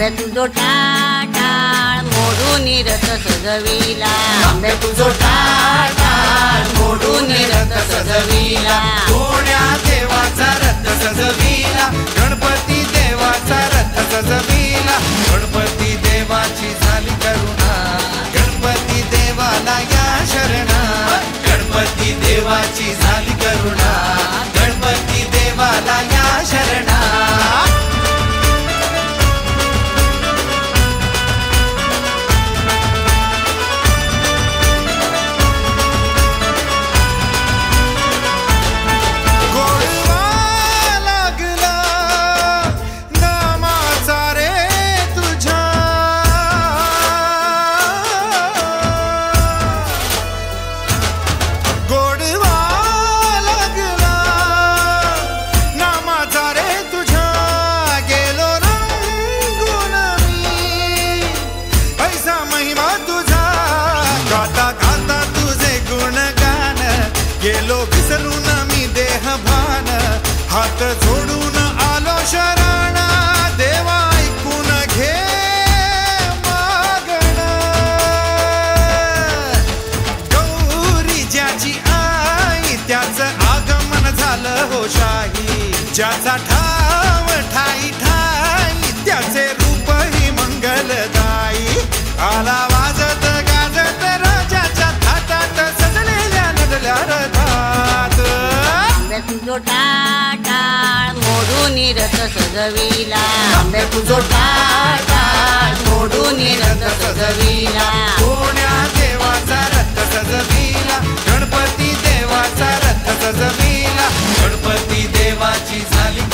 आंब्या तुझो टाळ मोडून रथ सजविला, आंब्या तुझो टाळ मोडून रथ सजविला, कोण्या देवाचा रथ सजविला, गणपती देवाचा रथ सजविला, गणपती देवाची झाली करुणा, गणपती देवाला या शरणा, गणपती देवाची झाली करुणा, गणपती देवाला या शरणा। गेलो विसरून मी देह भान, हात जोडून आलो शरण, देवा ऐकून घे मागण। गौरी ज्याची आई त्याचं आगमन झालं हो शाही, ज्याचा ठाव ठाई ठाई त्याचे रूप ही मंगलदायी, आला वाजत गाजत राजाच्या थाटात सजलेल्या नदल्या रथात, आंब्या तुझो टाळ मोडून रथ सजविला, आंब्या तुझो टाळ मोडून रथ सजविला, कोण्या देवाचा रथ सजविला, गणपती देवाचा रथ सजविला, गणपती देवाची झाली